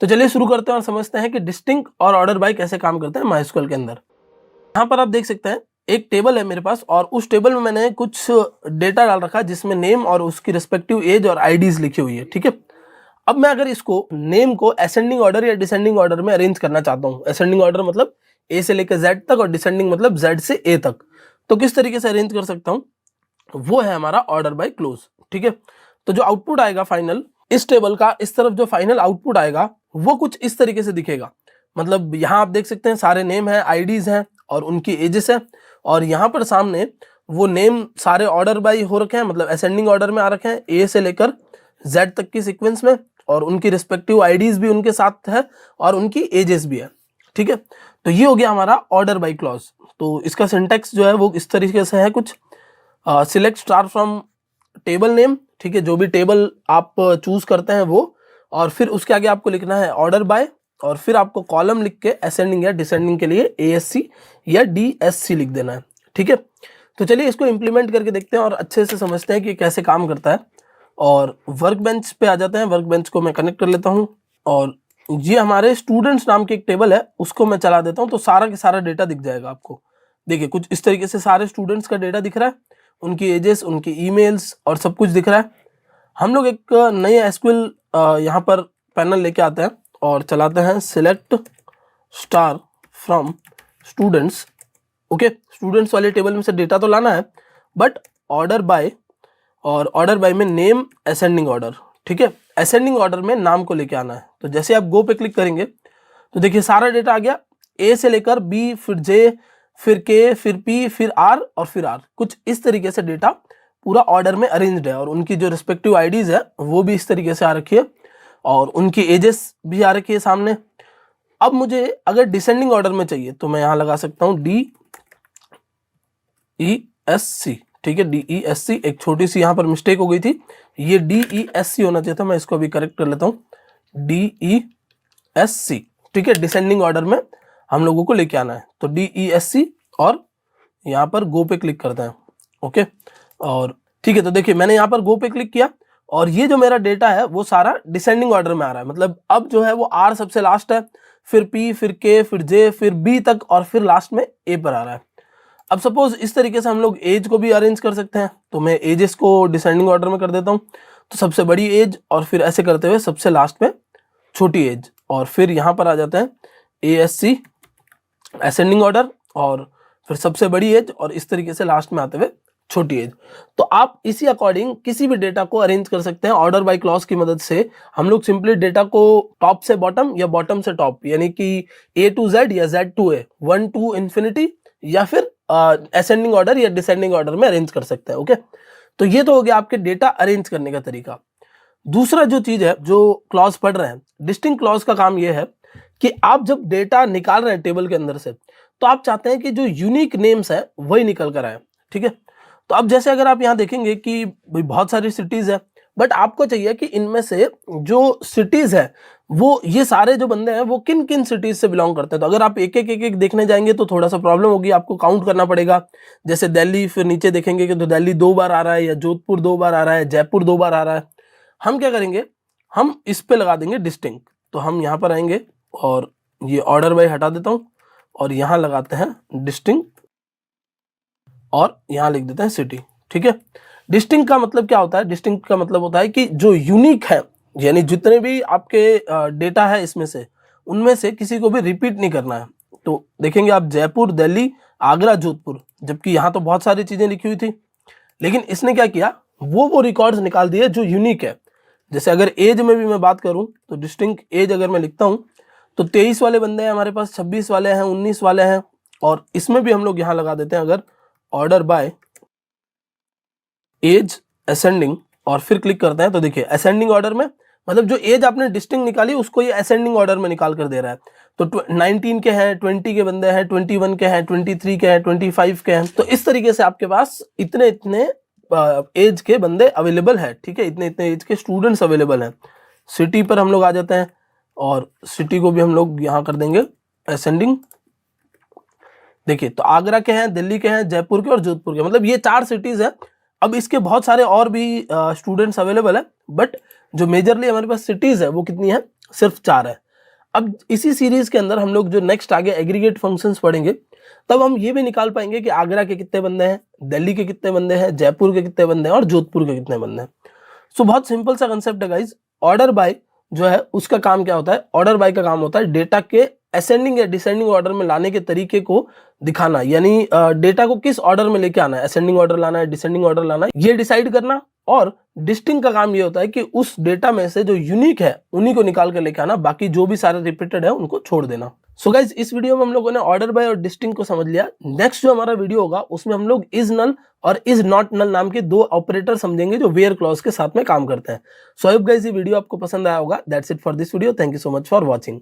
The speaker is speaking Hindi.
तो चलिए शुरू करते हैं और समझते हैं कि डिस्टिंक्ट और ऑर्डर बाय कैसे काम करते हैं MySQL के अंदर। यहाँ पर आप देख सकते हैं एक टेबल है मेरे पास और उस टेबल में मैंने कुछ डेटा डाल रखा है जिसमें नेम और उसकी रिस्पेक्टिव एज और आईडीज लिखी हुई है, ठीक है। अब मैं अगर इसको नेम को असेंडिंग ऑर्डर या डिसेंडिंग ऑर्डर में अरेंज करना चाहता हूँ, असेंडिंग ऑर्डर मतलब ए से लेकर जेड तक और डिसेंडिंग मतलब जेड से ए तक, तो किस तरीके से अरेंज कर सकता हूँ, वो है हमारा ऑर्डर बाय क्लोज, ठीक है। तो जो आउटपुट आएगा फाइनल इस टेबल का, इस तरफ जो फाइनल आउटपुट आएगा वो कुछ इस तरीके से दिखेगा। मतलब यहाँ आप देख सकते हैं सारे नेम है, आईडीज हैं और उनकी एजेस है, और यहाँ पर सामने वो नेम सारे ऑर्डर बाय हो रखे हैं, मतलब असेंडिंग ऑर्डर में आ रखे हैं ए से लेकर जेड तक की सीक्वेंस में, और उनकी रिस्पेक्टिव आईडीज भी उनके साथ है और उनकी एजेस भी है, ठीक है। तो ये हो गया हमारा ऑर्डर बाय क्लॉज। तो इसका सिंटेक्स जो है वो इस तरीके से है कुछ, select star from table name, ठीक है, जो भी टेबल आप चूज करते हैं वो, और फिर उसके आगे आपको लिखना है ऑर्डर बाय, और फिर आपको कॉलम लिख के असेंडिंग या डिसेंडिंग के लिए ASC या DSC लिख देना है, ठीक है। तो चलिए इसको इंप्लीमेंट करके देखते हैं और अच्छे से समझते हैं कि कैसे काम करता है। और वर्क बेंच पे आ जाते हैं, वर्क बेंच को मैं कनेक्ट कर लेता हूँ और ये हमारे स्टूडेंट्स नाम की एक टेबल है, उसको मैं चला देता हूँ तो सारा के सारा डेटा दिख जाएगा आपको। देखिए कुछ इस तरीके से सारे स्टूडेंट्स का डेटा दिख रहा है, उनकी एजेस, उनकी ईमेल्स और सब कुछ दिख रहा है। हम लोग एक नए SQL यहाँ पर पैनल लेके आते हैं और चलाते हैं select star from students. Okay, students वाले टेबल में से डेटा तो लाना है, बट ऑर्डर बाय, और ऑर्डर बाय में नेम असेंडिंग ऑर्डर, ठीक है। असेंडिंग ऑर्डर में नाम को लेके आना है। तो जैसे आप गो पे क्लिक करेंगे तो देखिए सारा डेटा आ गया, ए से लेकर बी, फिर जे, फिर के, फिर पी, फिर आर और फिर आर। कुछ इस तरीके से डेटा पूरा ऑर्डर में अरेंज्ड है, और उनकी जो रिस्पेक्टिव आईडीज है वो भी इस तरीके से आ रखी है, और उनकी एजेस भी आ रखी है सामने। अब मुझे अगर डिसेंडिंग ऑर्डर में चाहिए तो मैं यहाँ लगा सकता हूँ DESC, ठीक है, DESC। एक छोटी सी यहाँ पर मिस्टेक हो गई थी, ये DESC होना चाहिए था, मैं इसको अभी करेक्ट कर लेता हूँ, DESC, ठीक है। डिसेंडिंग ऑर्डर में हम लोगों को लेके आना है, तो DESC, और यहाँ पर गो पे क्लिक करते हैं। ओके, और ठीक है, तो देखिए मैंने यहाँ पर गो पे क्लिक किया और ये जो मेरा डेटा है वो सारा डिसेंडिंग ऑर्डर में आ रहा है। मतलब अब जो है वो R सबसे लास्ट है, फिर P, फिर K, फिर J, फिर B तक, और फिर लास्ट में A पर आ रहा है। अब सपोज इस तरीके से हम लोग एज को भी अरेंज कर सकते हैं, तो मैं एजेस को डिसेंडिंग ऑर्डर में कर देता हूँ। तो सबसे बड़ी एज, और फिर ऐसे करते हुए सबसे लास्ट में छोटी एज, और फिर यहाँ पर आ जाते हैं ASC असेंडिंग ऑर्डर, और फिर सबसे बड़ी एज, और इस तरीके से लास्ट में आते हुए छोटी एज। तो आप इसी अकॉर्डिंग किसी भी डेटा को अरेंज कर सकते हैं। ऑर्डर बाय क्लॉज की मदद से हम लोग सिंपली डेटा को टॉप से बॉटम या बॉटम से टॉप, यानी कि A to Z या Z to A, 1 to infinity, या फिर असेंडिंग ऑर्डर या डिसेंडिंग ऑर्डर में अरेंज कर सकते हैं। ओके, तो ये तो हो गया आपके डेटा अरेंज करने का तरीका। दूसरा जो चीज है, जो क्लॉज पढ़ रहे हैं, डिस्टिंक्ट क्लॉज का काम ये है कि आप जब डेटा निकाल रहे हैं टेबल के अंदर से, तो आप चाहते हैं कि जो यूनिक नेम्स है वही निकल कर आए, ठीक है। तो अब जैसे अगर आप यहाँ देखेंगे कि भाई बहुत सारी सिटीज है, बट आपको चाहिए कि इनमें से जो सिटीज है वो, ये सारे जो बंदे हैं वो किन किन सिटीज से बिलोंग करते हैं। तो अगर आप एक एक देखने जाएंगे तो थोड़ा सा प्रॉब्लम होगी, आपको काउंट करना पड़ेगा। जैसे दिल्ली, फिर नीचे देखेंगे कि तो दिल्ली 2 बार आ रहा है, या जोधपुर 2 बार आ रहा है, जयपुर 2 बार आ रहा है। हम क्या करेंगे, हम इस पे लगा देंगे डिस्टिंक्ट। तो हम यहाँ पर आएंगे और ये ऑर्डर बाय हटा देता हूँ, और यहाँ लगाते हैं डिस्टिंक्ट, और यहाँ लिख देते हैं सिटी, ठीक है। डिस्टिंक्ट का मतलब क्या होता है, डिस्टिंक्ट का मतलब होता है कि जो यूनिक है, यानी जितने भी आपके डेटा है इसमें से, उनमें से किसी को भी रिपीट नहीं करना है। तो देखेंगे आप जयपुर, दिल्ली, आगरा, जोधपुर, जबकि यहाँ तो बहुत सारी चीजें लिखी हुई थी, लेकिन इसने क्या किया, वो रिकॉर्ड्स निकाल दिए जो यूनिक है। जैसे अगर एज में भी मैं बात करूं तो डिस्टिंक्ट एज अगर मैं लिखता हूं तो 23 वाले बंदे हैं हमारे पास, 26 वाले हैं, 19 वाले हैं, और इसमें भी हम लोग यहाँ लगा देते हैं अगर ऑर्डर बाय एज असेंडिंग, और फिर क्लिक करते हैं तो देखिए असेंडिंग ऑर्डर में, मतलब जो एज आपने डिस्टिंक्ट निकाली उसको ये असेंडिंग ऑर्डर में निकाल कर दे रहा है। तो 19 के हैं, 20 के बंदे हैं, 21 के हैं, 23 के हैं, 25 के हैं। तो इस तरीके से आपके पास इतने इतने एज के बंदे अवेलेबल है, ठीक है, इतने इतने एज के स्टूडेंट्स अवेलेबल हैं। सिटी पर हम लोग आ जाते हैं, और सिटी को भी हम लोग यहाँ कर देंगे असेंडिंग। देखिए तो आगरा के हैं, दिल्ली के हैं, जयपुर के और जोधपुर के, मतलब ये 4 सिटीज है। अब इसके बहुत सारे और भी स्टूडेंट्स अवेलेबल है, बट जो मेजरली हमारे पास सिटीज है वो कितनी है, सिर्फ 4 है। अब इसी सीरीज के अंदर हम लोग जो नेक्स्ट आगे एग्रीगेट फंक्शंस पढ़ेंगे, तब हम ये भी निकाल पाएंगे कि आगरा के कितने बंदे हैं, दिल्ली के कितने बंदे हैं, जयपुर के कितने बंदे हैं और जोधपुर के कितने बंदे हैं। सो बहुत सिंपल सा कंसेप्ट है गाइज। ऑर्डर बाय जो है उसका काम क्या होता है, ऑर्डर बाय का काम होता है डेटा के असेंडिंग या डिसेंडिंग ऑर्डर में लाने के तरीके को दिखाना, यानी डेटा को किस ऑर्डर में लेके आना है, असेंडिंग ऑर्डर लाना है, डिसेंडिंग ऑर्डर लाना है, ये डिसाइड करना। और डिस्टिंक्ट का काम ये होता है कि उस डेटा में से जो यूनिक है उन्हीं को निकाल कर लेके आना, बाकी जो भी सारे रिपीटेड है उनको छोड़ देना। सो गाइज इस वीडियो में हम लोगों ने ऑर्डर बाय और डिस्टिंक्ट को समझ लिया। नेक्स्ट जो हमारा वीडियो होगा उसमें हम लोग इज नल और इज नॉट नल नाम के दो ऑपरेटर समझेंगे जो वेयर क्लॉज के साथ में काम करते हैं। सो आई होप गाइज ये वीडियो आपको पसंद आया होगा। That's it for this video. Thank you so much for watching.